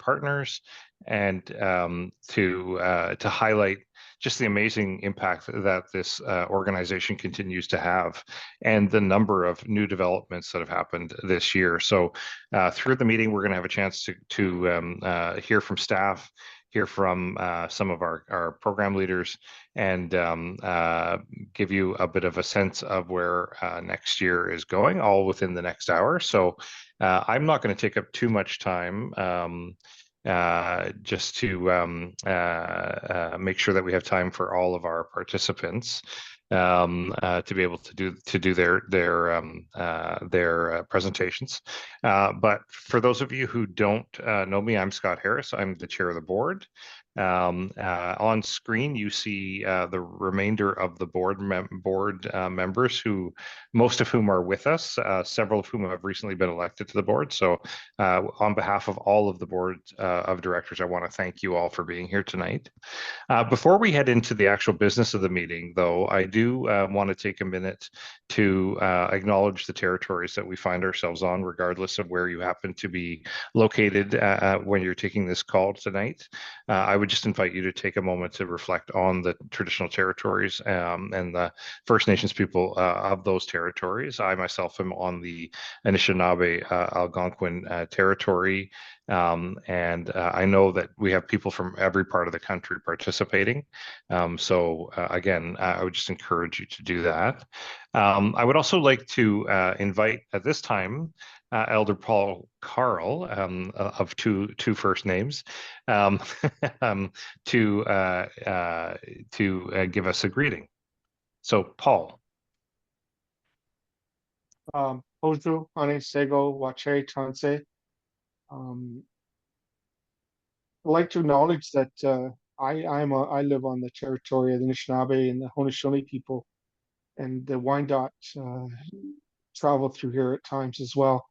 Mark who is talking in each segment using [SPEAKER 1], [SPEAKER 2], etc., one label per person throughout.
[SPEAKER 1] partners, and to highlight just the amazing impact that this organization continues to have, and the number of new developments that have happened this year. So through the meeting, we're going to have a chance to hear from staff, hear from some of our program leaders, and give you a bit of a sense of where next year is going, all within the next hour. So I'm not going to take up too much time. Just to make sure that we have time for all of our participants to be able to do their presentations. But for those of you who don't know me, I'm Scott Harris. I'm the chair of the board. On screen, you see the remainder of the board members, who most of whom are with us, several of whom have recently been elected to the board. So on behalf of all of the board of directors, I want to thank you all for being here tonight. Before we head into the actual business of the meeting, though, I do want to take a minute to acknowledge the territories that we find ourselves on, regardless of where you happen to be located when you're taking this call tonight. I would just invite you to take a moment to reflect on the traditional territories and the First Nations people of those territories. I myself am on the Anishinaabe Algonquin territory, and I know that we have people from every part of the country participating. Again, I would just encourage you to do that. I would also like to invite at this time Elder Paul Carl, of two first names, to give us a greeting. So, Paul.
[SPEAKER 2] Hoju, Ane Sego, Wache, Tanse. I'd like to acknowledge that I live on the territory of the Anishinaabe and the Haudenosaunee people, and the Wyandot travel through here at times as well.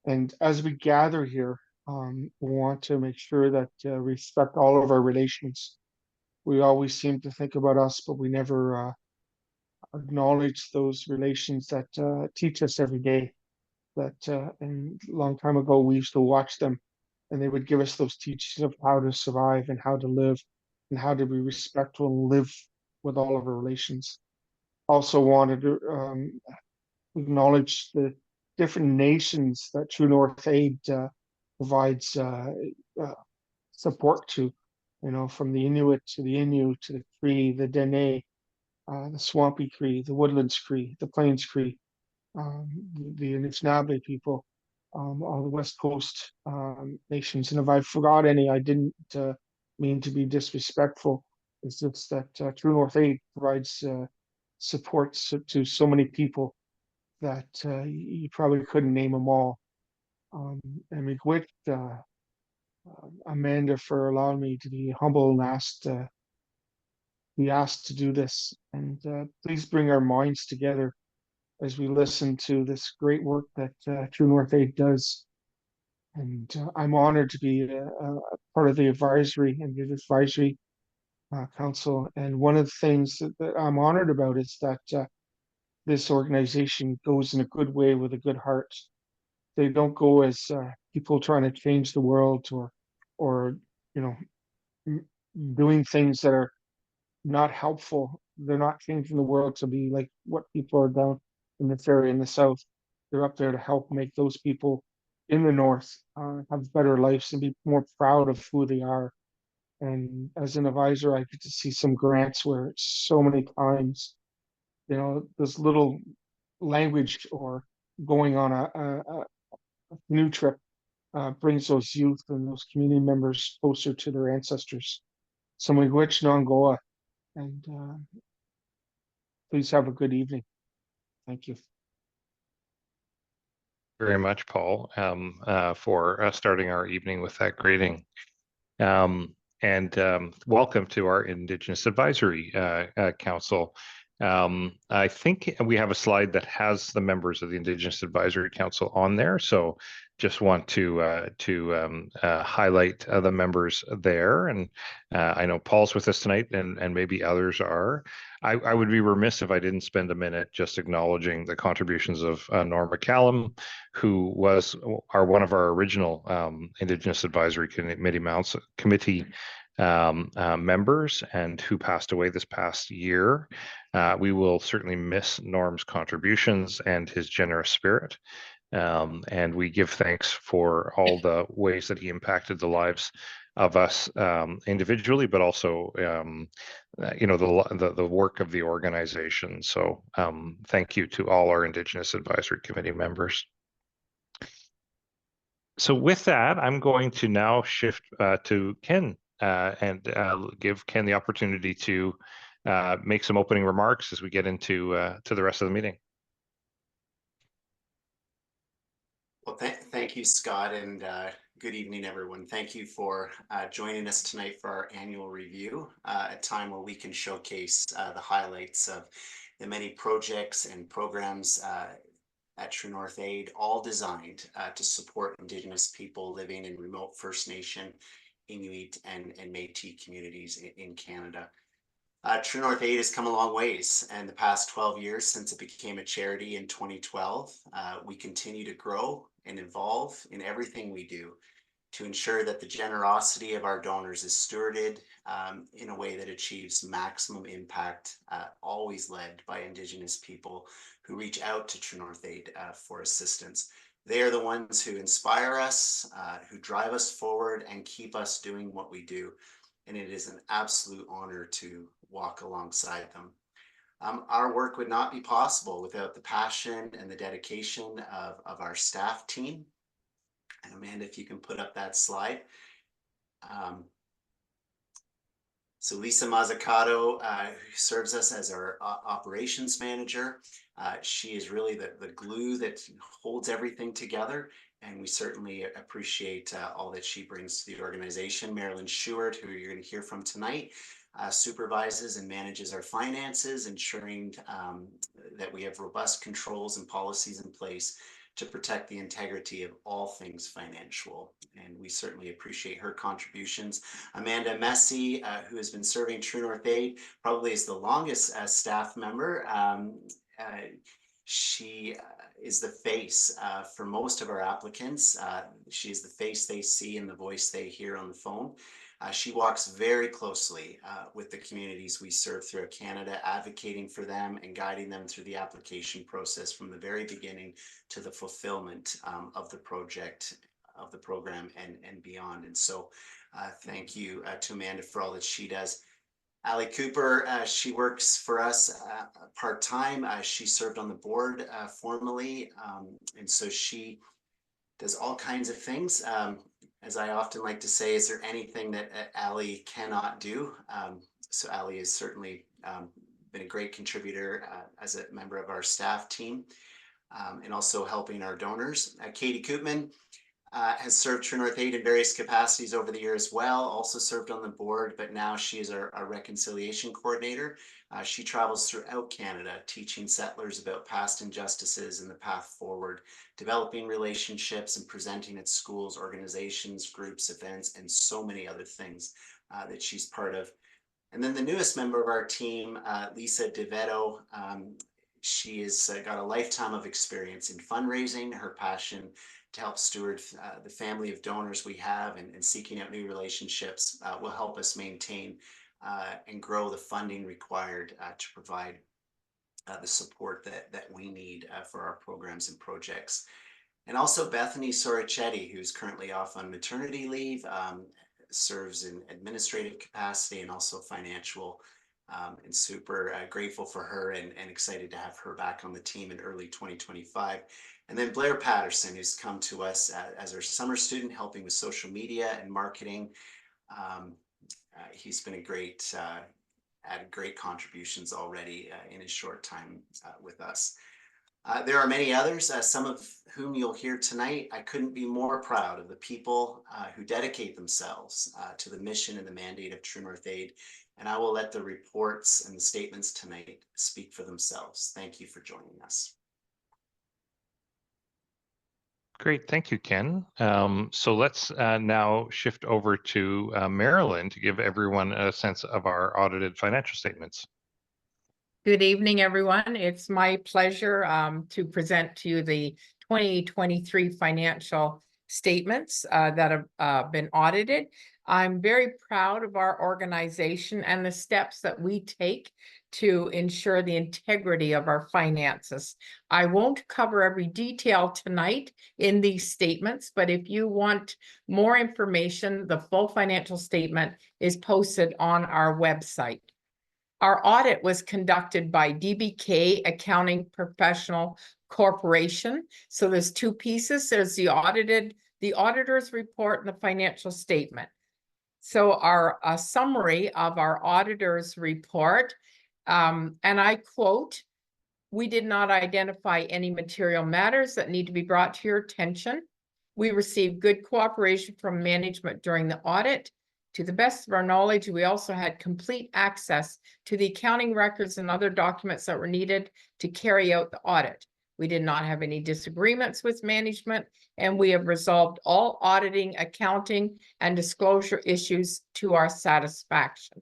[SPEAKER 2] And as we gather here, we want to make sure that we respect all of our relations. We always seem to think about us, but we never acknowledge those relations that teach us every day. That and a long time ago, we used to watch them, and they would give us those teachings of how to survive and how to live and how to be respectful and live with all of our relations. Also wanted to acknowledge the different nations that True North Aid provides support to, from the Inuit to the Innu to the Cree, the Dene, the Swampy Cree, the Woodlands Cree, the Plains Cree, the Anishinaabe people, all the West Coast nations. And if I forgot any, I didn't mean to be disrespectful. It's just that True North Aid provides support to so many people that you probably couldn't name them all. And Miigwech, Amanda, for allowing me to be humble and be asked to do this. And please bring our minds together as we listen to this great work that True North Aid does. And I'm honored to be a part of the advisory and the advisory council. And one of the things that I'm honored about is that this organization goes in a good way with a good heart. They don't go as people trying to change the world or doing things that are not helpful. They're not changing the world to be like what people are down in this area in the south. They're up there to help make those people in the north have better lives and be more proud of who they are. And as an advisor, I get to see some grants where so many times, this little language or going on a canoe trip brings those youth and those community members closer to their ancestors. So Miigwech Nongoa, and please have a good evening. Thank you.
[SPEAKER 1] Very much, Paul, for starting our evening with that greeting. And welcome to our Indigenous Advisory Council. I think we have a slide that has the members of the Indigenous Advisory Council on there. So just want to highlight the members there, and I know Paul's with us tonight, and maybe others are. I would be remiss if I didn't spend a minute just acknowledging the contributions of Norm McCallum, who was one of our original Indigenous Advisory Committee members, and who passed away this past year. We will certainly miss Norm's contributions and his generous spirit. And we give thanks for all the ways that he impacted the lives of us individually, but also, the work of the organization. So thank you to all our Indigenous Advisory Committee members. So with that, I'm going to now shift to Ken and give Ken the opportunity to make some opening remarks as we get into to the rest of the meeting.
[SPEAKER 3] Well, thank you, Scott, and good evening, everyone. Thank you for joining us tonight for our annual review, a time where we can showcase the highlights of the many projects and programs at True North Aid, all designed to support Indigenous people living in remote First Nation, Inuit, and Métis communities in Canada. True North Aid has come a long ways, and the past 12 years since it became a charity in 2012, we continue to grow and evolve in everything we do to ensure that the generosity of our donors is stewarded in a way that achieves maximum impact, always led by Indigenous people who reach out to True North Aid for assistance. They are the ones who inspire us, who drive us forward and keep us doing what we do. And it is an absolute honor to walk alongside them. Our work would not be possible without the passion and the dedication of our staff team. And Amanda, if you can put up that slide. So Lisa Mazzucato, who serves us as our operations manager, she is really the glue that holds everything together. And we certainly appreciate all that she brings to the organization. Marilyn Sheward, who you're going to hear from tonight, supervises and manages our finances, ensuring that we have robust controls and policies in place to protect the integrity of all things financial. And we certainly appreciate her contributions. Amanda Messi, who has been serving True North Aid probably is the longest staff member. She is the face for most of our applicants. She is the face they see and the voice they hear on the phone. She walks very closely with the communities we serve throughout Canada, advocating for them and guiding them through the application process from the very beginning to the fulfillment of the project, of the program, and beyond. And so thank you to Amanda for all that she does. Ali Cooper, she works for us part-time. She served on the board formally, and so she does all kinds of things. As I often like to say, is there anything that Ali cannot do? So Ali has certainly been a great contributor as a member of our staff team, and also helping our donors. Katie Koopman has served True North Aid in various capacities over the year as well, also served on the board, but now she is our reconciliation coordinator. She travels throughout Canada, teaching settlers about past injustices and the path forward, developing relationships and presenting at schools, organizations, groups, events, and so many other things that she's part of. And then the newest member of our team, Lisa DeVetto, she has got a lifetime of experience in fundraising. Her passion to help steward the family of donors we have and seeking out new relationships will help us maintain and grow the funding required to provide the support that we need for our programs and projects. And also Bethany Sorichetti, who's currently off on maternity leave, serves in administrative capacity and also financial, and super grateful for her and excited to have her back on the team in early 2025. And then Blair Patterson, who's come to us as our summer student, helping with social media and marketing. He's been a great, added great contributions already in his short time with us. There are many others, some of whom you'll hear tonight. I couldn't be more proud of the people who dedicate themselves to the mission and the mandate of True North Aid. And I will let the reports and the statements tonight speak for themselves. Thank you for joining us.
[SPEAKER 1] Great, thank you, Ken. So let's now shift over to Marilyn to give everyone a sense of our audited financial statements.
[SPEAKER 4] Good evening, everyone. It's my pleasure to present to you the 2023 financial statements that have been audited. I'm very proud of our organization and the steps that we take to ensure the integrity of our finances. I won't cover every detail tonight in these statements, but if you want more information, the full financial statement is posted on our website. Our audit was conducted by DBK Accounting Professional Corporation. So there's two pieces. There's the auditor's report and the financial statement. So our summary of our auditor's report, and I quote, "We did not identify any material matters that need to be brought to your attention. We received good cooperation from management during the audit. To the best of our knowledge, we also had complete access to the accounting records and other documents that were needed to carry out the audit. We did not have any disagreements with management, and we have resolved all auditing, accounting, and disclosure issues to our satisfaction."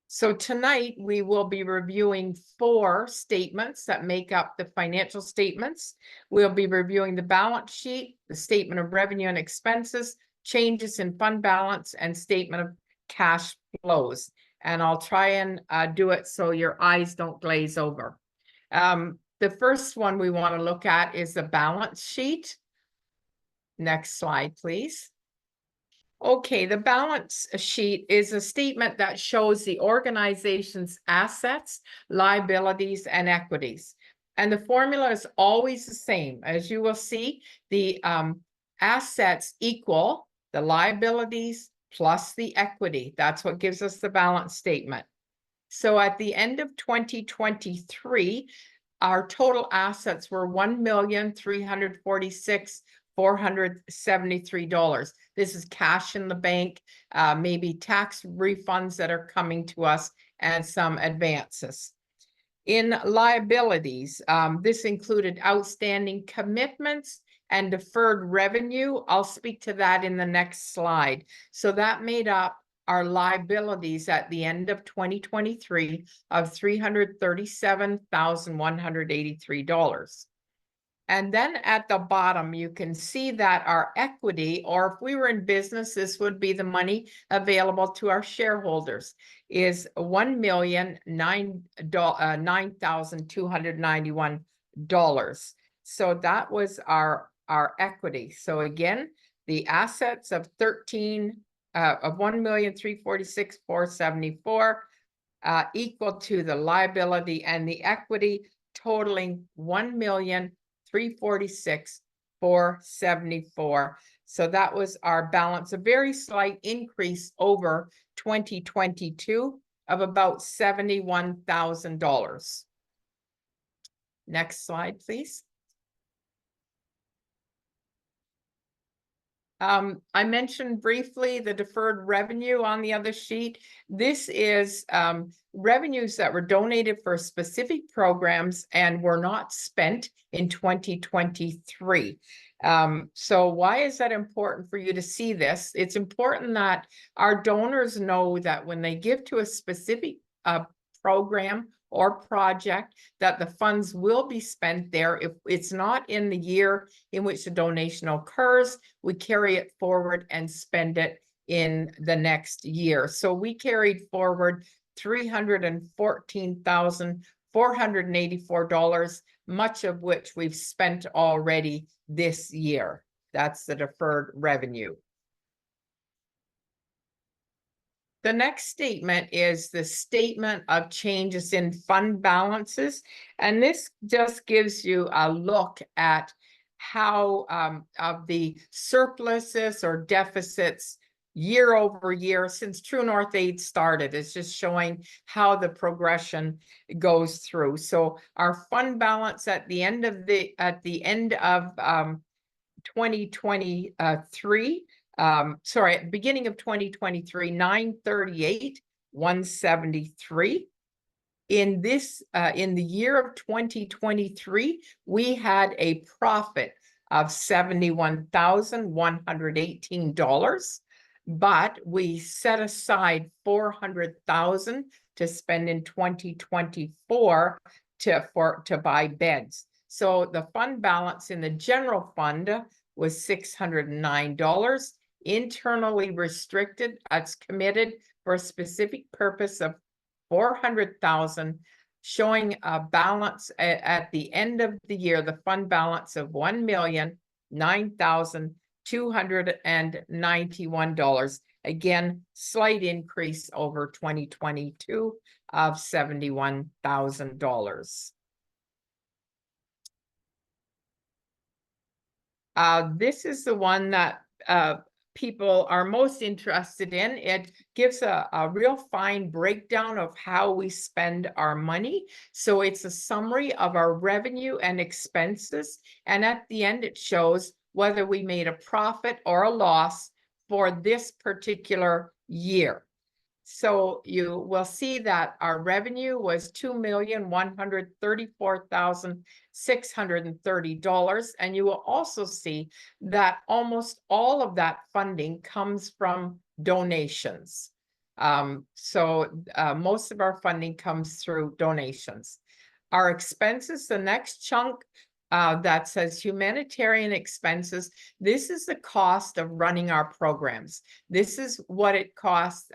[SPEAKER 4] So tonight we will be reviewing 4 statements that make up the financial statements. We'll be reviewing the balance sheet, the statement of revenue and expenses, changes in fund balance, and statement of cash flows. And I'll try and do it so your eyes don't glaze over. The first one we want to look at is the balance sheet. Next slide, please. Okay, the balance sheet is a statement that shows the organization's assets, liabilities, and equities. And the formula is always the same. As you will see, the assets equal the liabilities plus the equity. That's what gives us the balance statement. So at the end of 2023, our total assets were $1,346,473. This is cash in the bank, maybe tax refunds that are coming to us, and some advances. In liabilities, this included outstanding commitments and deferred revenue. I'll speak to that in the next slide. So that made up our liabilities at the end of 2023 of $337,183. And then at the bottom, you can see that our equity, or if we were in business, this would be the money available to our shareholders, is $1,009,291. So that was our equity. So again, the assets of $1,346,474 equal to the liability, and the equity totaling $1,346,474. So that was our balance, a very slight increase over 2022 of about $71,000. Next slide, please. I mentioned briefly the deferred revenue on the other sheet. This is revenues that were donated for specific programs and were not spent in 2023. So why is that important for you to see this? It's important that our donors know that when they give to a specific program or project, that the funds will be spent there. If it's not in the year in which the donation occurs, we carry it forward and spend it in the next year. So we carried forward $314,484, much of which we've spent already this year. That's the deferred revenue. The next statement is the statement of changes in fund balances. And this just gives you a look at how of the surpluses or deficits year over year since True North Aid started. It's just showing how the progression goes through. So our fund balance at the end of 2023, beginning of 2023, $938,173. in the year of 2023, we had a profit of $71,118, but we set aside $400,000 to spend in 2024 to buy beds. So the fund balance in the general fund was $609. Internally restricted, it's committed for a specific purpose of $400,000, showing a balance at the end of the year, the fund balance of $1,009,291. Again, slight increase over 2022 of $71,000. This is the one that people are most interested in. It gives a real fine breakdown of how we spend our money. So it's a summary of our revenue and expenses. And at the end, it shows whether we made a profit or a loss for this particular year. So you will see that our revenue was $2,134,630. And you will also see that almost all of that funding comes from donations. Most of our funding comes through donations. Our expenses, the next chunk that says humanitarian expenses. This is the cost of running our programs. This is what it costs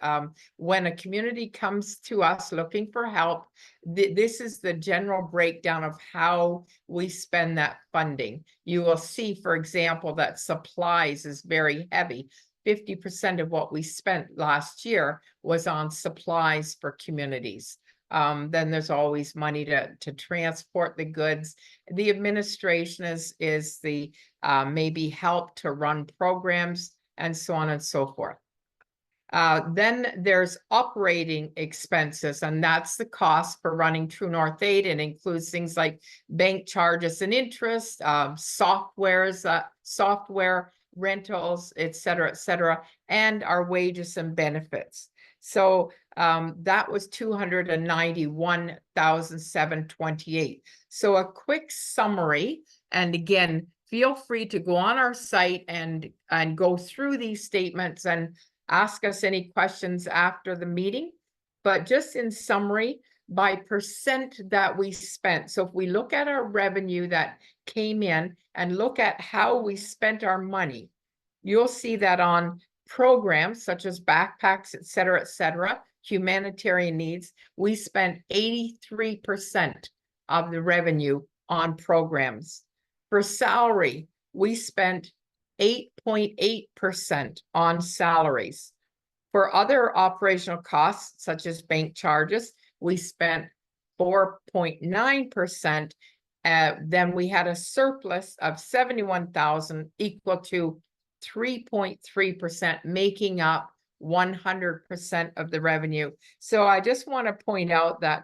[SPEAKER 4] when a community comes to us looking for help. This is the general breakdown of how we spend that funding. You will see, for example, that supplies is very heavy. 50% of what we spent last year was on supplies for communities. Then there's always money to transport the goods. The administration is the maybe help to run programs and so on and so forth. Then there's operating expenses, and that's the cost for running True North 8. It includes things like bank charges and interest, software rentals, et cetera, and our wages and benefits. So that was $291,728. So a quick summary, and again, feel free to go on our site and go through these statements and ask us any questions after the meeting. But just in summary, by percent that we spent. So if we look at our revenue that came in and look at how we spent our money, you'll see that on programs such as backpacks, et cetera, humanitarian needs, we spent 83% of the revenue on programs. For salary, we spent 8.8% on salaries. For other operational costs, such as bank charges, we spent 4.9%. Then we had a surplus of $71,000 equal to 3.3%, making up 100% of the revenue. So I just want to point out that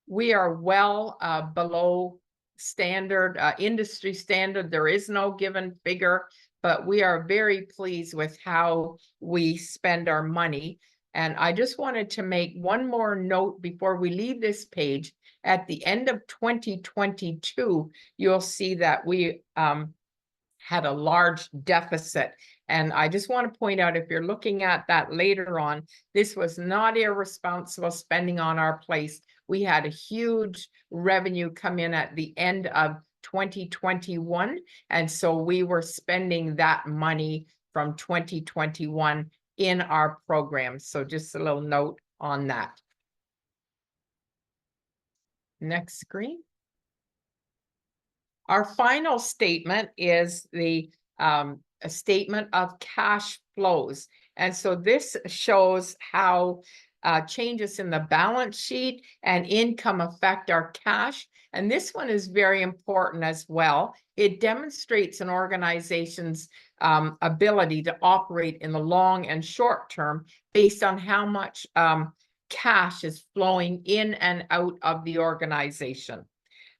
[SPEAKER 4] we are well below standard, industry standard. There is no given figure, but we are very pleased with how we spend our money. And I just wanted to make one more note before we leave this page. At the end of 2022, you'll see that we had a large deficit. And I just want to point out, if you're looking at that later on, this was not irresponsible spending on our place. We had a huge revenue come in at the end of 2021. And so we were spending that money from 2021 in our programs. So just a little note on that. Next screen. Our final statement is a statement of cash flows. And so this shows how changes in the balance sheet and income affect our cash. And this one is very important as well. It demonstrates an organization's ability to operate in the long and short term based on how much cash is flowing in and out of the organization.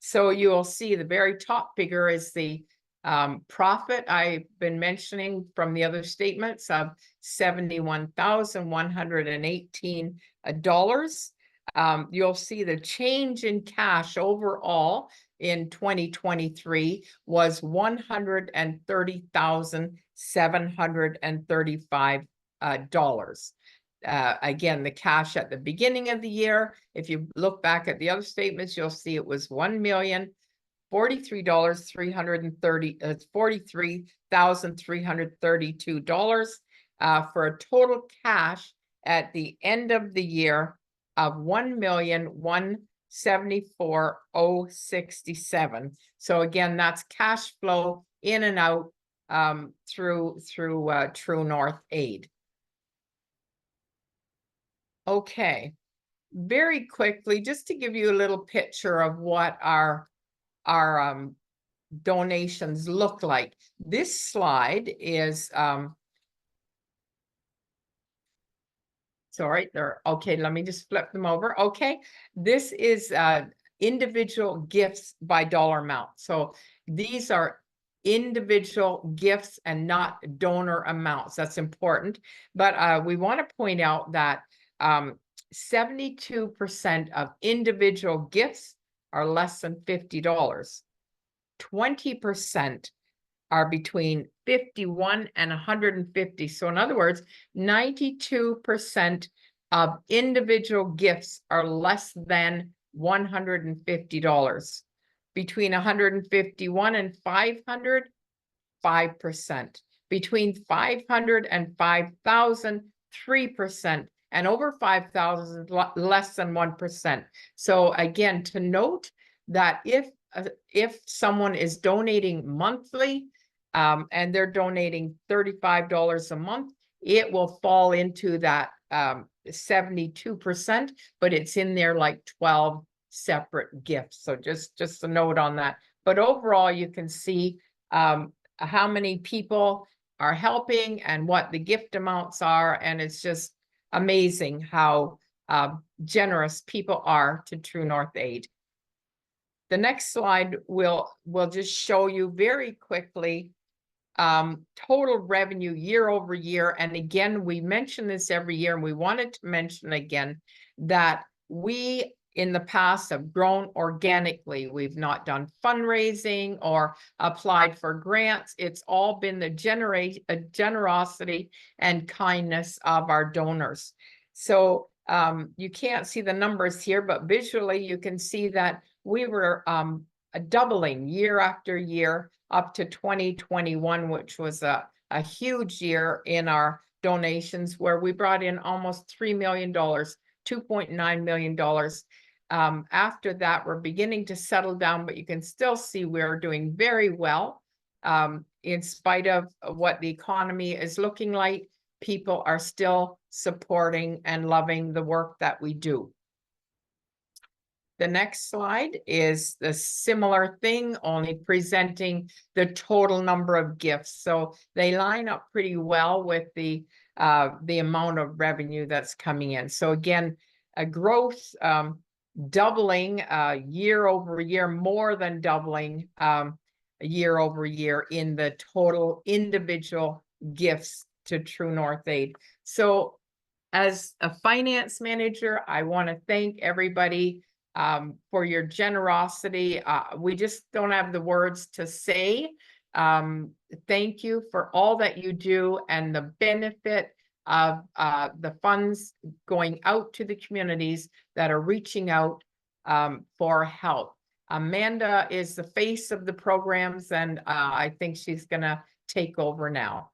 [SPEAKER 4] So you'll see the very top figure is the profit I've been mentioning from the other statements of $71,118. you'll see the change in cash overall in 2023 was $130,735 dollars. Again, the cash at the beginning of the year, if you look back at the other statements, you'll see it was $43,332 for a total cash at the end of the year of $1,174,067. So again, that's cash flow in and out through True North Aid. Okay, very quickly, just to give you a little picture of what our donations look like. This slide is sorry, okay, let me just flip them over. Okay, this is individual gifts by dollar amount. So these are individual gifts and not donor amounts. That's important. But we want to point out that 72% of individual gifts are less than $50. 20% are between 51 and 150. So in other words, 92% of individual gifts are less than $150. Between 151 and 500, 5%. Between 500 and 5,000, 3%. And over 5,000, less than 1%. So again, to note that if someone is donating monthly, and they're donating $35 a month, it will fall into that 72%, but it's in there like 12 separate gifts. So just a note on that. But overall, you can see how many people are helping and what the gift amounts are, and it's just amazing how generous people are to True North Aid. The next slide will just show you very quickly total revenue year over year. And again, we mention this every year, and we wanted to mention again that we in the past have grown organically. We've not done fundraising or applied for grants. It's all been the generosity and kindness of our donors. So you can't see the numbers here, but visually you can see that we were doubling year after year up to 2021, which was a huge year in our donations, where we brought in almost $3 million, $2.9 million. After that, we're beginning to settle down, but you can still see we're doing very well. In spite of what the economy is looking like, people are still supporting and loving the work that we do. The next slide is the similar thing, only presenting the total number of gifts. So they line up pretty well with the amount of revenue that's coming in. So again, a growth doubling year over year, more than doubling year over year in the total individual gifts to True North Aid. So as a finance manager, I want to thank everybody for your generosity. We just don't have the words to say. Thank you for all that you do and the benefit of the funds going out to the communities that are reaching out for help. Amanda is the face of the programs, and I think she's gonna take over now.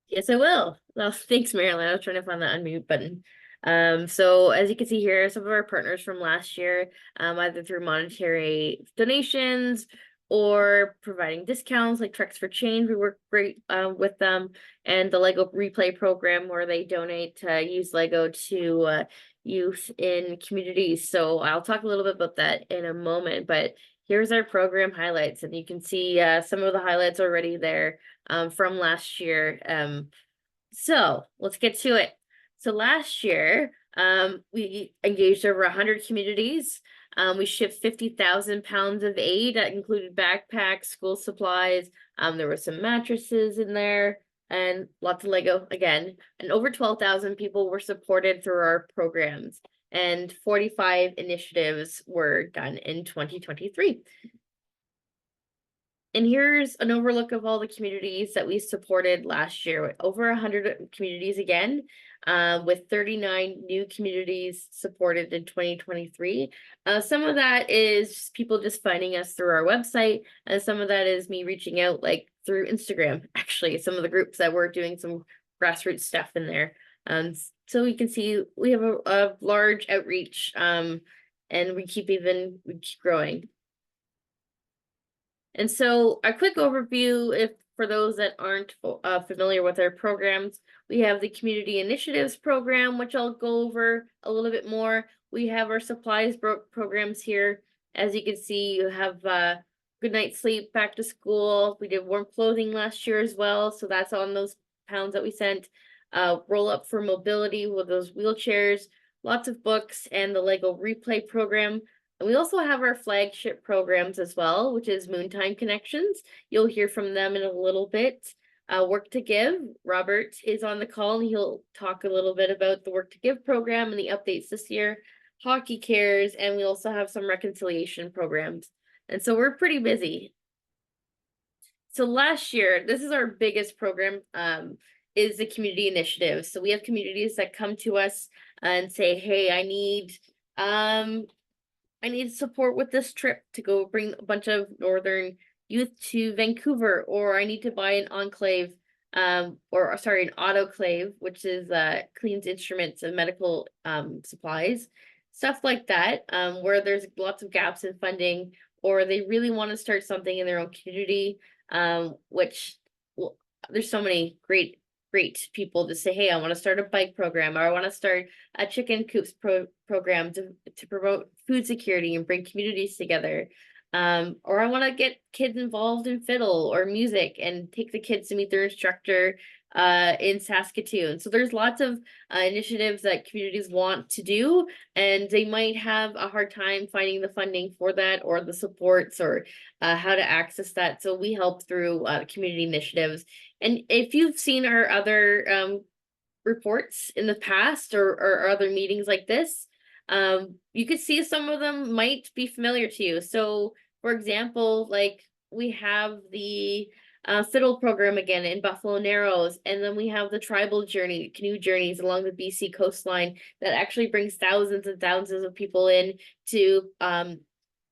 [SPEAKER 5] Yes, I will. Well, thanks, Marilyn. I was trying to find the unmute button. So as you can see here, some of our partners from last year, either through monetary donations or providing discounts like Treks for Change, we work great with them, and the Lego Replay program, where they donate to use Lego to youth in communities. So I'll talk a little bit about that in a moment, but here's our program highlights, and you can see some of the highlights already there from last year. So let's get to it. So last year, we engaged over 100 communities. We shipped 50,000 pounds of aid that included backpacks, school supplies. There were some mattresses in there, and lots of Lego again. And over 12,000 people were supported through our programs, and 45 initiatives were done in 2023. And here's an overlook of all the communities that we supported last year. Over 100 communities again, with 39 new communities supported in 2023. Some of that is people just finding us through our website, and some of that is me reaching out like through Instagram, actually, some of the groups that were doing some grassroots stuff in there. So we can see we have a large outreach, and we keep growing. And so a quick overview, if for those that aren't familiar with our programs, we have the Community Initiatives Program, which I'll go over a little bit more. We have our supplies programs here. As you can see, you have Good Night Sleep, Back to School. We did warm clothing last year as well, so that's on those pounds that we sent. Roll Up for Mobility with those wheelchairs, lots of books, and the Lego Replay program. And we also have our flagship programs as well, which is Moontime Connections. You'll hear from them in a little bit. Work to Give, Robert is on the call and he'll talk a little bit about the Work to Give program and the updates this year. Hockey Cares, and we also have some reconciliation programs. And so we're pretty busy. So last year, this is our biggest program, is the community initiative. So we have communities that come to us and say, hey, I need support with this trip to go bring a bunch of Northern youth to Vancouver, or I need to buy an enclave, an autoclave, which is cleans instruments and medical supplies, stuff like that, where there's lots of gaps in funding, or they really want to start something in their own community, there's so many great people to say, hey, I want to start a bike program, or I want to start a chicken coops program to promote food security and bring communities together. Or I want to get kids involved in fiddle or music and take the kids to meet their instructor in Saskatoon. So there's lots of initiatives that communities want to do, and they might have a hard time finding the funding for that, or the supports, or how to access that. So we help through community initiatives. And if you've seen our other reports in the past, or other meetings like this, you could see some of them might be familiar to you. So for example, like we have the fiddle program again in Buffalo Narrows, and then we have the tribal canoe journeys along the BC coastline that actually brings thousands and thousands of people in to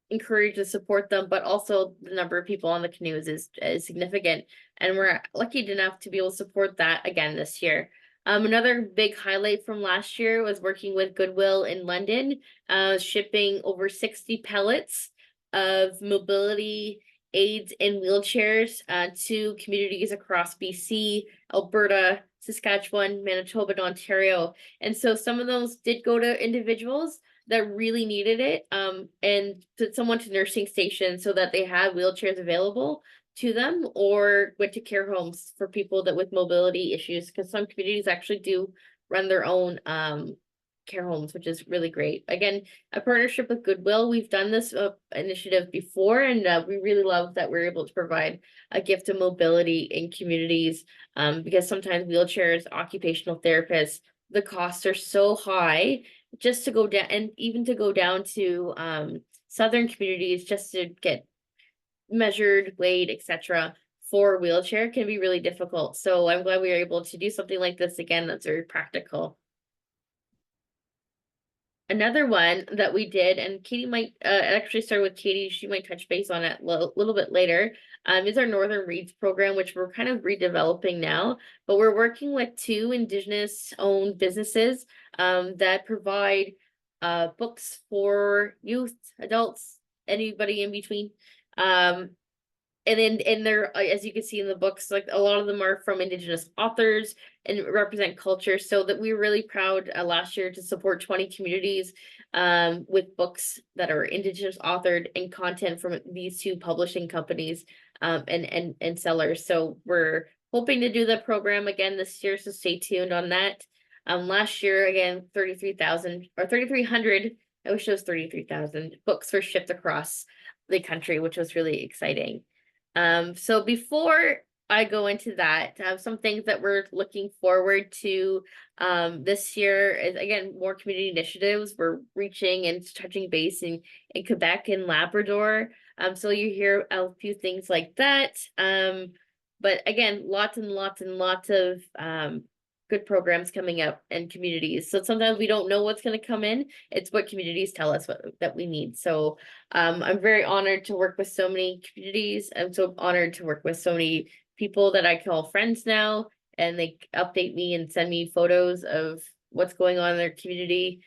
[SPEAKER 5] encourage and support them, but also the number of people on the canoes is significant, and we're lucky enough to be able to support that again this year. Another big highlight from last year was working with Goodwill in London, shipping over 60 pallets of mobility aids and wheelchairs to communities across BC, Alberta, Saskatchewan, Manitoba, and Ontario. And so some of those did go to individuals that really needed it, and put someone to nursing stations so that they had wheelchairs available to them, or went to care homes for people that with mobility issues, because some communities actually do run their own care homes, which is really great. Again, a partnership with Goodwill. We've done this initiative before, and we really love that we're able to provide a gift of mobility in communities, because sometimes wheelchairs, occupational therapists, the costs are so high just to go down, and even to go down to southern communities just to get measured, weighed, etc. for a wheelchair can be really difficult. So I'm glad we were able to do something like this again that's very practical. Another one that we did, and Katie might actually start with Katie, she might touch base on it a little bit later, is our Northern Reads program, which we're kind of redeveloping now, but we're working with 2 Indigenous owned businesses that provide books for youth, adults, anybody in between. And they're, as you can see in the books, like a lot of them are from Indigenous authors and represent culture. So that we're really proud last year to support 20 communities with books that are Indigenous authored and content from these 2 publishing companies and sellers. So we're hoping to do the program again this year, so stay tuned on that. Last year, again, 33,000 or 3,300, I wish it was 33,000 books were shipped across the country, which was really exciting. So before I go into that, some things that we're looking forward to this year is, again, more community initiatives. We're reaching and touching base in Quebec and Labrador. So you hear a few things like that. But again, lots and lots and lots of good programs coming up and communities. So sometimes we don't know what's going to come in. It's what communities tell us that we need. So I'm very honored to work with so many communities. I'm so honored to work with so many people that I call friends now, and they update me and send me photos of what's going on in their community.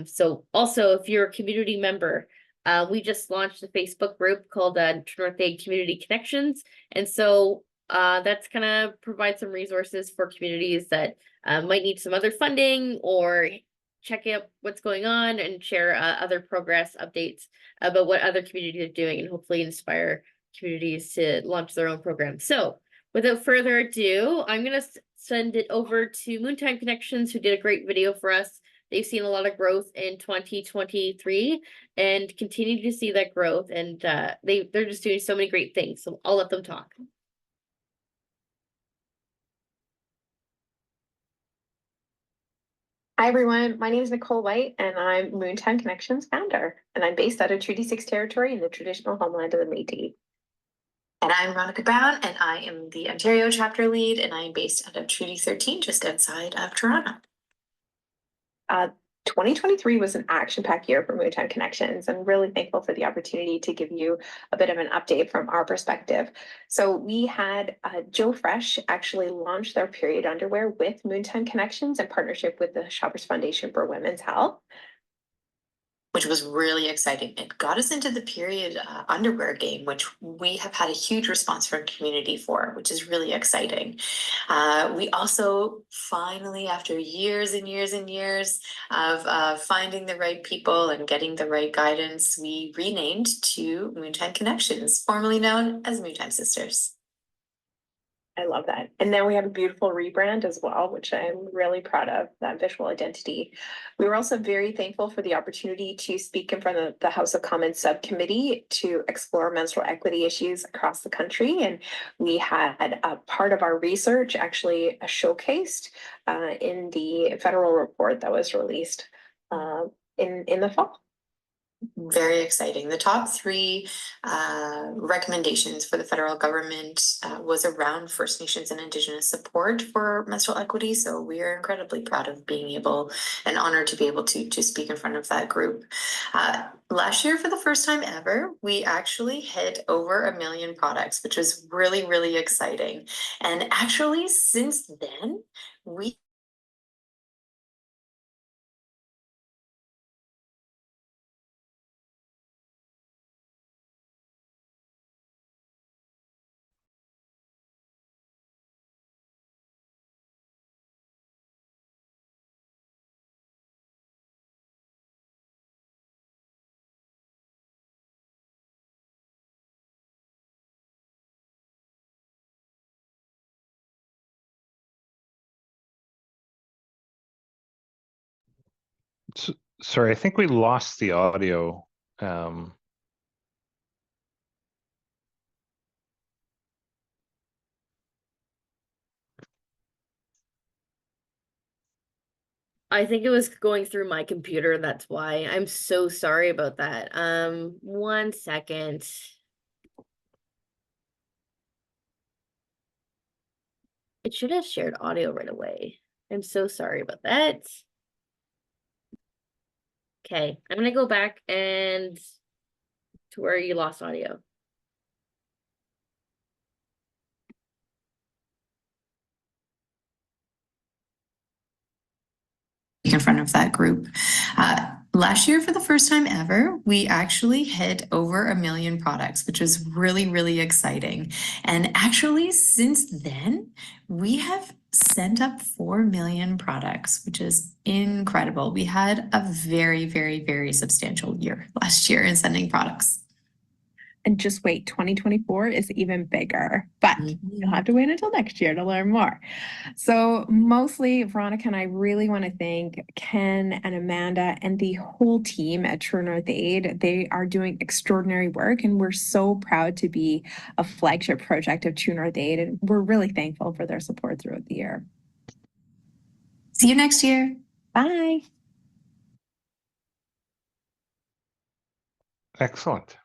[SPEAKER 5] So also, if you're a community member, we just launched a Facebook group called North Bay Community Connections. And so that's gonna provide some resources for communities that might need some other funding or check out what's going on and share other progress updates about what other communities are doing, and hopefully inspire communities to launch their own programs. So without further ado, I'm gonna send it over to Moontime Connections, who did a great video for us. They've seen a lot of growth in 2023 and continue to see that growth, and they're just doing so many great things. So I'll let them talk.
[SPEAKER 6] Hi everyone, my name is Nicole White and I'm Moontime Connections founder, and I'm based out of Treaty 6 territory in the traditional homeland of the Métis. And I'm Veronica Brown and I am the Ontario chapter lead, and I am based out of Treaty 13 just outside of Toronto. 2023 was an action-packed year for Moontime Connections. I'm really thankful for the opportunity to give you a bit of an update from our perspective. So we had Joe Fresh actually launch their period underwear with Moontime Connections in partnership with the Shoppers Foundation for Women's Health, which was really exciting. It got us into the period underwear game, which we have had a huge response from community for, which is really exciting. We also finally, after years and years and years of finding the right people and getting the right guidance, we renamed to Moontime Connections, formerly known as Moontime Sisters. I love that. And now we have a beautiful rebrand as well, which I'm really proud of, that visual identity. We were also very thankful for the opportunity to speak in front of the House of Commons subcommittee to explore menstrual equity issues across the country. And we had a part of our research actually showcased in the federal report that was released in the fall. Very exciting. The top three recommendations for the federal government was around First Nations and Indigenous support for menstrual equity. So we are incredibly proud of being able and honored to be able to speak in front of that group. Last year, for the first time ever, we actually hit over 1 million products, which was really, really exciting. And actually, since then, we
[SPEAKER 1] Sorry, I think we lost the audio.
[SPEAKER 5] I think it was going through my computer. That's why. I'm so sorry about that. 1 second. It should have shared audio right away. I'm so sorry about that. Okay, I'm gonna go back and to where you lost audio.
[SPEAKER 6] In front of that group. Last year, for the first time ever, we actually hit over 1 million products, which was really, really exciting. And actually, since then, we have sent up 4 million products, which is incredible. We had a very, very, very substantial year last year in sending products.
[SPEAKER 7] And just wait, 2024 is even bigger, but you'll have to wait until next year to learn more. So mostly Veronica and I really want to thank Ken and Amanda and the whole team at True North Aid. They are doing extraordinary work, and we're so proud to be a flagship project of True North Aid, and we're really thankful for their support throughout the year.
[SPEAKER 8] See you next year.
[SPEAKER 7] Bye.
[SPEAKER 1] Excellent.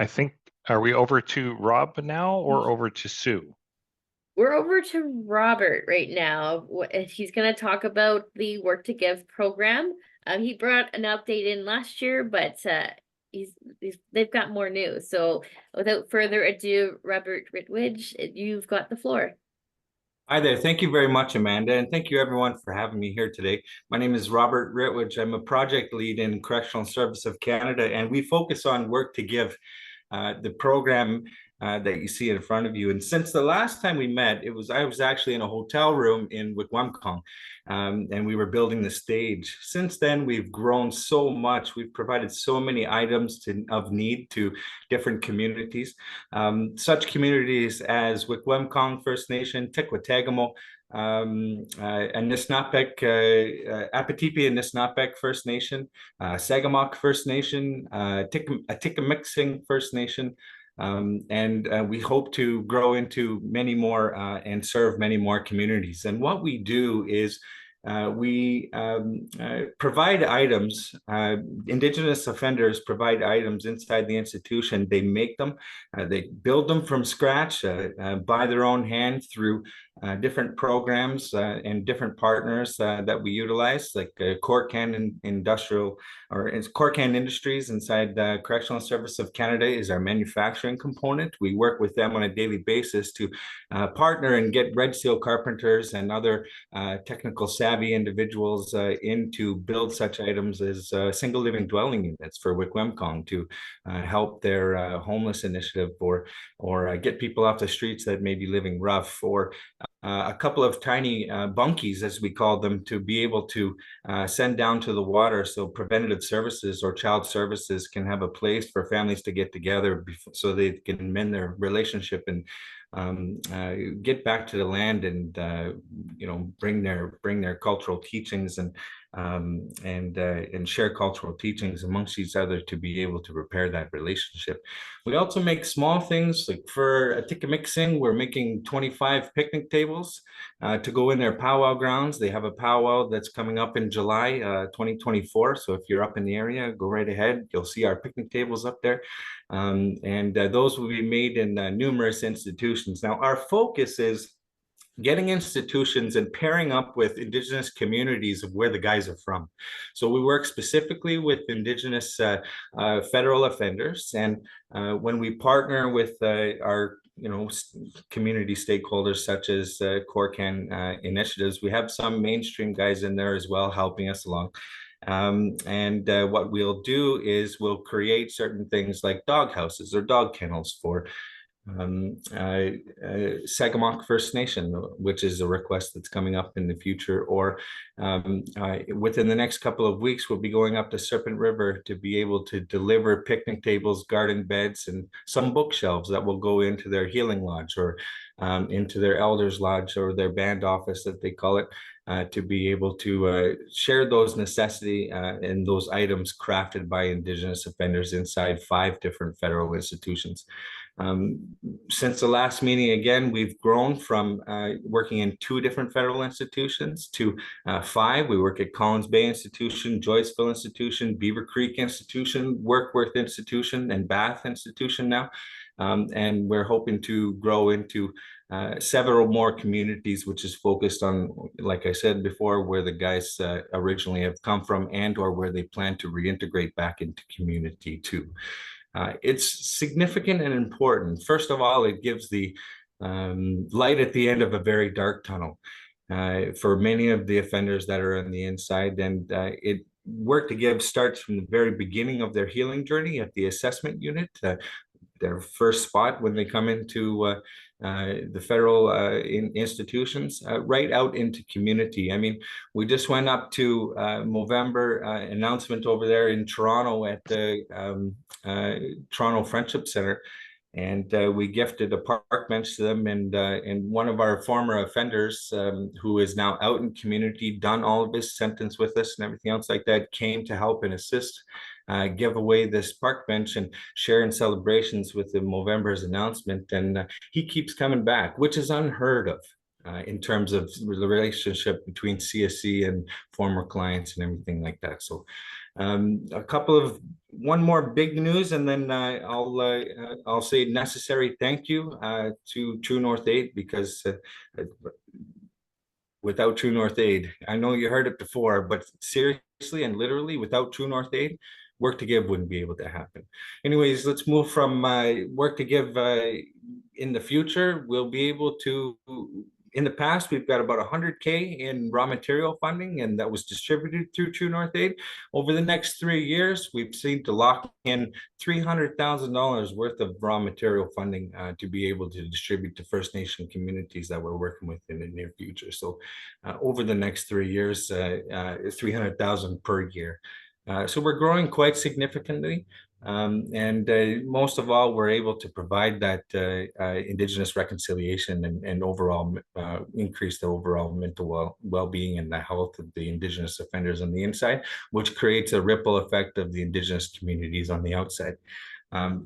[SPEAKER 1] I think, are we over to Rob now or over to Sue?
[SPEAKER 5] We're over to Robert right now. He's going to talk about the Work to Give program. He brought an update in last year, but they've got more news. So without further ado, Robert Ritwidge, you've got the floor.
[SPEAKER 9] Hi there. Thank you very much, Amanda, and thank you everyone for having me here today. My name is Robert Ritwidge. I'm a project lead in Correctional Service of Canada, and we focus on Work to Give, the program that you see in front of you. And since the last time we met, I was actually in a hotel room in Wikwemkong, and we were building the stage. Since then, we've grown so much. We've provided so many items of need to different communities, such communities as Wikwemkong First Nation, Tikwatagamo, Anisnapek, Apatipi and Nisnapek First Nation, Sagamok First Nation, Atikamixing First Nation, and we hope to grow into many more and serve many more communities. And what we do is we provide items. Indigenous offenders provide items inside the institution. They make them, they build them from scratch by their own hand through different programs and different partners that we utilize, like Corcan Industrial, or Corcan Industries inside the Correctional Service of Canada is our manufacturing component. We work with them on a daily basis to partner and get Red Seal carpenters and other technical savvy individuals in to build such items as single living dwelling units for Wikwemkong to help their homeless initiative, or get people off the streets that may be living rough, or a couple of tiny bunkies, as we call them, to be able to send down to the water so preventative services or child services can have a place for families to get together so they can mend their relationship and get back to the land and bring their cultural teachings and share cultural teachings amongst each other to be able to repair that relationship. We also make small things, like for Atikamixing, we're making 25 picnic tables to go in their powwow grounds. They have a powwow that's coming up in July 2024. So if you're up in the area, go right ahead. You'll see our picnic tables up there. Those will be made in numerous institutions. Now, our focus is getting institutions and pairing up with Indigenous communities of where the guys are from. So we work specifically with Indigenous federal offenders. And when we partner with our community stakeholders such as Corcan initiatives, we have some mainstream guys in there as well helping us along. What we'll do is we'll create certain things like dog houses or dog kennels for Sagamok First Nation, which is a request that's coming up in the future, or within the next couple of weeks, we'll be going up to Serpent River to be able to deliver picnic tables, garden beds, and some bookshelves that will go into their healing lodge or into their elders lodge or their band office, that they call it, to be able to share those necessity and those items crafted by Indigenous offenders inside 5 different federal institutions. Since the last meeting, again, we've grown from working in 2 different federal institutions to 5. We work at Collins Bay Institution, Joyceville Institution, Beaver Creek Institution, Workworth Institution, and Bath Institution now. And we're hoping to grow into several more communities, which is focused on, like I said before, where the guys originally have come from and or where they plan to reintegrate back into community too. It's significant and important. First of all, it gives the light at the end of a very dark tunnel for many of the offenders that are on the inside. And it Work to Give starts from the very beginning of their healing journey at the assessment unit, their first spot when they come into the federal institutions, right out into community. I mean, we just went up to Movember announcement over there in Toronto at the Toronto Friendship Center. And we gifted a park bench to them, and one of our former offenders, who is now out in community, done all of his sentence with us and everything else like that, came to help and assist, give away this park bench and share in celebrations with the Movember's announcement. And he keeps coming back, which is unheard of. In terms of the relationship between CSC and former clients and everything like that. So one more big news, and then I'll say necessary thank you to True North Aid, because without True North Aid, I know you heard it before, but seriously and literally, without True North Aid, Work to Give wouldn't be able to happen. Anyways, let's move from Work to Give in the future. We'll be able to, in the past, we've got about 100K in raw material funding, and that was distributed through True North Aid. Over the next 3 years, we've seen to lock in $300,000 worth of raw material funding to be able to distribute to First Nation communities that we're working with in the near future. So over the next 3 years, 300,000 per year. So we're growing quite significantly. And most of all, we're able to provide that Indigenous reconciliation and overall increase the overall mental well-being and the health of the Indigenous offenders on the inside, which creates a ripple effect of the Indigenous communities on the outside.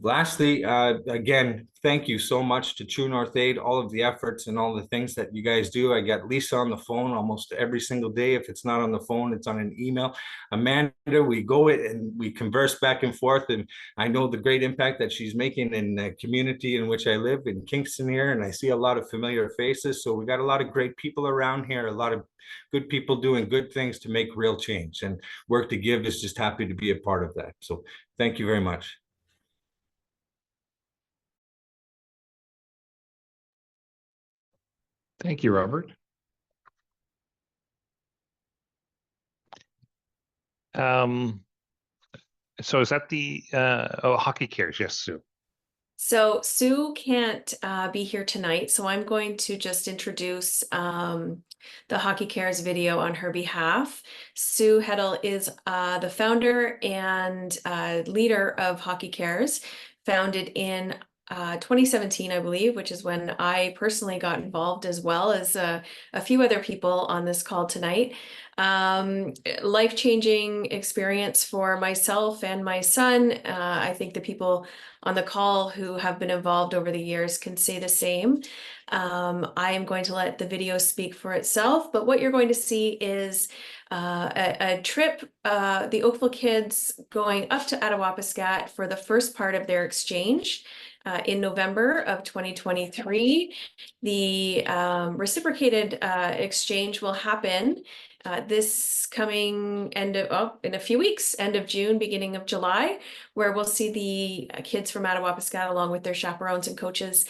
[SPEAKER 9] Lastly, again, thank you so much to True North Aid, all of the efforts and all the things that you guys do. I got Lisa on the phone almost every single day. If it's not on the phone, it's on an email. Amanda, we go and we converse back and forth, and I know the great impact that she's making in the community in which I live in Kingston here, and I see a lot of familiar faces. So we got a lot of great people around here, a lot of good people doing good things to make real change, and Work to Give is just happy to be a part of that. So thank you very much.
[SPEAKER 1] Thank you, Robert. So is that the Hockey Cares? Yes, Sue.
[SPEAKER 10] So Sue can't be here tonight, so I'm going to just introduce the Hockey Cares video on her behalf. Sue Heddle is the founder and leader of Hockey Cares, founded in 2017, I believe, which is when I personally got involved, as well as a few other people on this call tonight. Life-changing experience for myself and my son. I think the people on the call who have been involved over the years can say the same. I am going to let the video speak for itself, but what you're going to see is a trip, the Oakville kids going up to Attawapiskat for the first part of their exchange. In November of 2023. The reciprocated exchange will happen this coming in a few weeks, end of June, beginning of July, where we'll see the kids from Attawapiskat along with their chaperones and coaches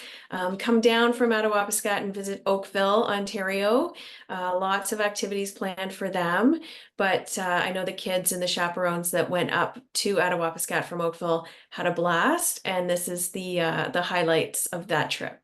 [SPEAKER 10] come down from Attawapiskat and visit Oakville, Ontario. Lots of activities planned for them, but I know the kids and the chaperones that went up to Attawapiskat from Oakville had a blast, and this is the highlights of that trip.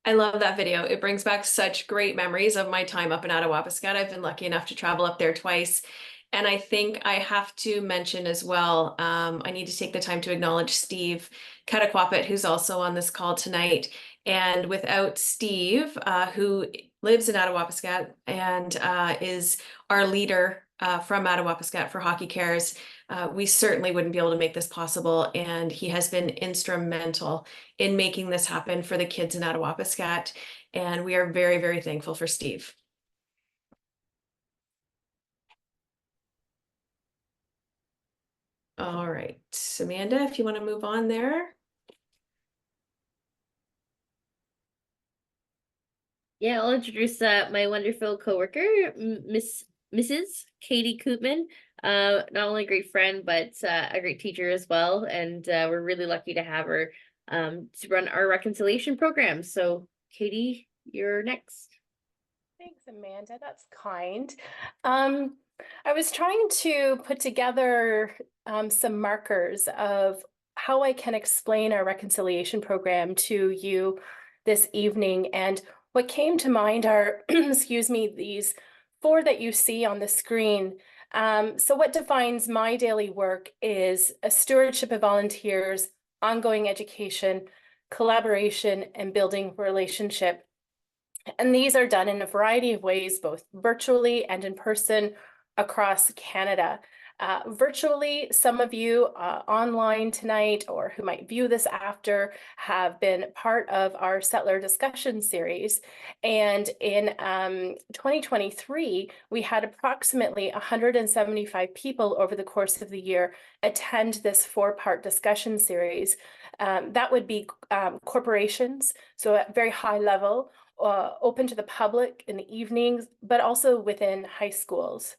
[SPEAKER 10] I love that video. It brings back such great memories of my time up in Attawapiskat. I've been lucky enough to travel up there twice. And I think I have to mention as well, I need to take the time to acknowledge Steve Katakwapit, who's also on this call tonight. And without Steve, who lives in Attawapiskat and is our leader from Attawapiskat for Hockey Cares, we certainly wouldn't be able to make this possible. And he has been instrumental in making this happen for the kids in Attawapiskat. And we are very, very thankful for Steve. All right, Amanda, if you want to move on there.
[SPEAKER 5] Yeah, I'll introduce my wonderful coworker, Mrs. Katie Koopman. Not only a great friend, but a great teacher as well. And we're really lucky to have her to run our reconciliation program. So Katie, you're next.
[SPEAKER 11] Thanks, Amanda. That's kind. I was trying to put together some markers of how I can explain our reconciliation program to you this evening. And what came to mind are, excuse me, these 4 that you see on the screen. So what defines my daily work is a stewardship of volunteers, ongoing education, collaboration, and building relationship. And these are done in a variety of ways, both virtually and in person across Canada. Virtually, some of you online tonight or who might view this after have been part of our Settler discussion series. And in 2023, we had approximately 175 people over the course of the year attend this 4-part discussion series. That would be corporations, so at very high level, open to the public in the evenings, but also within high schools.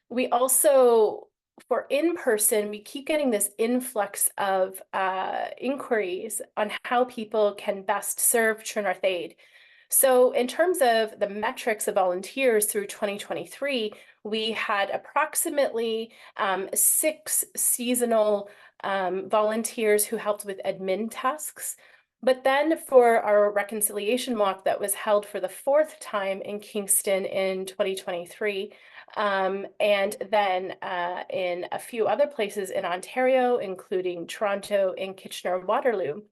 [SPEAKER 11] We also, for in-person, we keep getting this influx of inquiries on how people can best serve True North Aid. So in terms of the metrics of volunteers through 2023, we had approximately 6 seasonal volunteers who helped with admin tasks. But then for our reconciliation walk that was held for the 4th time in Kingston in 2023, and then in a few other places in Ontario, including Toronto and Kitchener-Waterloo.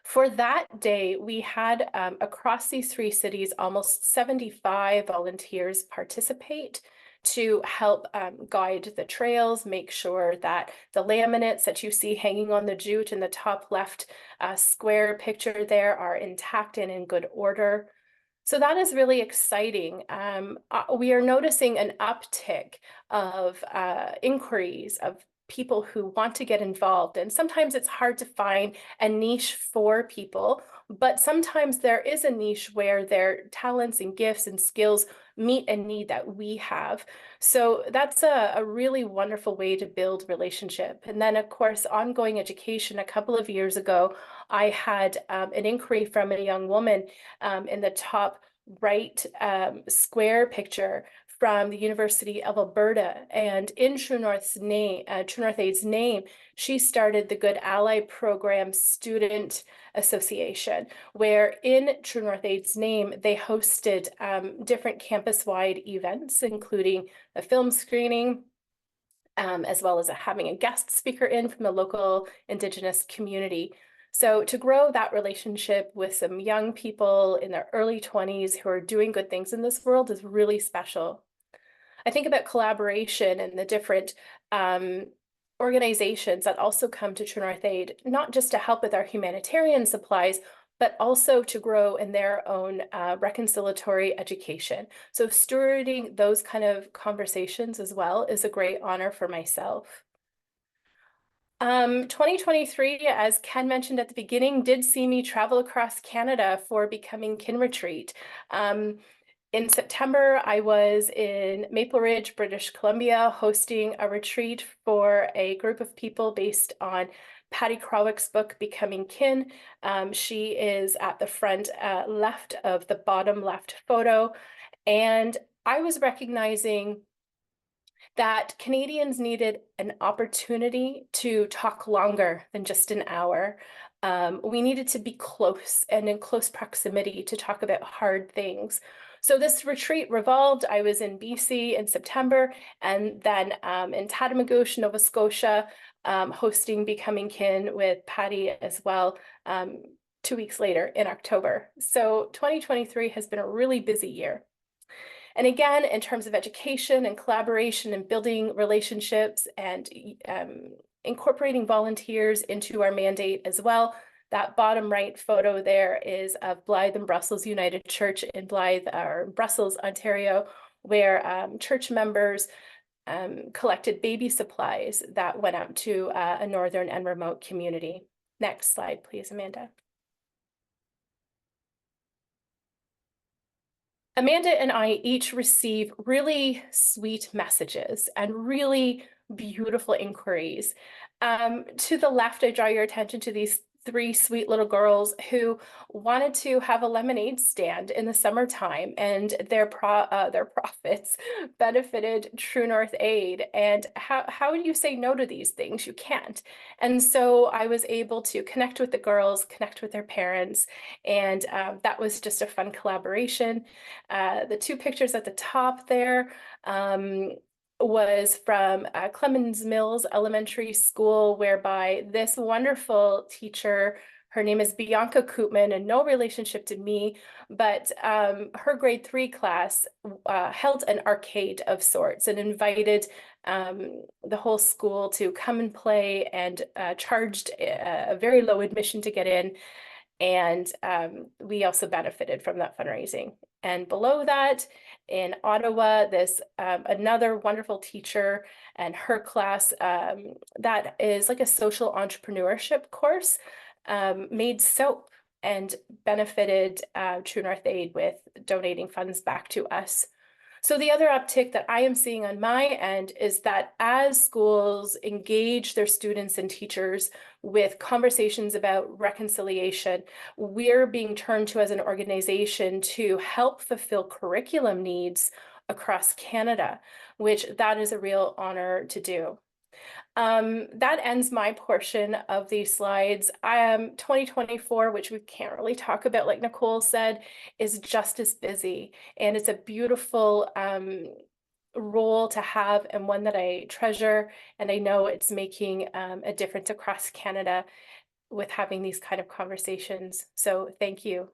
[SPEAKER 11] For that day, we had across these 3 cities, almost 75 volunteers participate to help guide the trails, make sure that the laminates that you see hanging on the jute in the top left square picture there are intact and in good order. So that is really exciting. We are noticing an uptick of inquiries of people who want to get involved. And sometimes it's hard to find a niche for people, but sometimes there is a niche where their talents and gifts and skills meet a need that we have. So that's a really wonderful way to build relationship. And then of course, ongoing education. A couple of years ago, I had an inquiry from a young woman in the top right square picture from the University of Alberta, and in True North Aid's name, she started the Good Ally Program Student Association, where in True North Aid's name, they hosted different campus-wide events, including a film screening, as well as having a guest speaker in from the local Indigenous community. So to grow that relationship with some young people in their early 20s who are doing good things in this world is really special. I think about collaboration and the different organizations that also come to True North Aid, not just to help with our humanitarian supplies, but also to grow in their own reconciliatory education. So stewarding those kind of conversations as well is a great honor for myself. 2023, as Ken mentioned at the beginning, did see me travel across Canada for Becoming Kin Retreat. In September, I was in Maple Ridge, British Columbia, hosting a retreat for a group of people based on Patty Krawick's book, Becoming Kin. She is at the front left of the bottom left photo. And I was recognizing that Canadians needed an opportunity to talk longer than just an hour. We needed to be close and in close proximity to talk about hard things. So this retreat revolved. I was in BC in September, and then in Tatamagouche, Nova Scotia, hosting Becoming Kin with Patty as well, 2 weeks later in October. So 2023 has been a really busy year. And again, in terms of education and collaboration and building relationships and incorporating volunteers into our mandate as well. That bottom right photo there is of Blythe and Brussels United Church in Blythe, or Brussels, Ontario, where church members collected baby supplies that went out to a northern and remote community. Next slide, please, Amanda. Amanda and I each receive really sweet messages and really beautiful inquiries. To the left, I draw your attention to these 3 sweet little girls who wanted to have a lemonade stand in the summertime, and their profits benefited True North Aid. And how do you say no to these things? You can't. And so I was able to connect with the girls, connect with their parents, and that was just a fun collaboration. The 2 pictures at the top there was from Clemens Mills Elementary School, whereby this wonderful teacher, her name is Bianca Koopman, and no relationship to me, but her grade 3 class held an arcade of sorts and invited the whole school to come and play, and charged a very low admission to get in. And we also benefited from that fundraising. And below that, in Ottawa, this another wonderful teacher and her class that is like a social entrepreneurship course, made soap and benefited True North Aid with donating funds back to us. So the other uptick that I am seeing on my end is that as schools engage their students and teachers with conversations about reconciliation, we're being turned to as an organization to help fulfill curriculum needs across Canada, which that is a real honor to do. That ends my portion of these slides. 2024, which we can't really talk about, like Nicole said, is just as busy, and it's a beautiful role to have, and one that I treasure, and I know it's making a difference across Canada with having these kind of conversations. So thank you.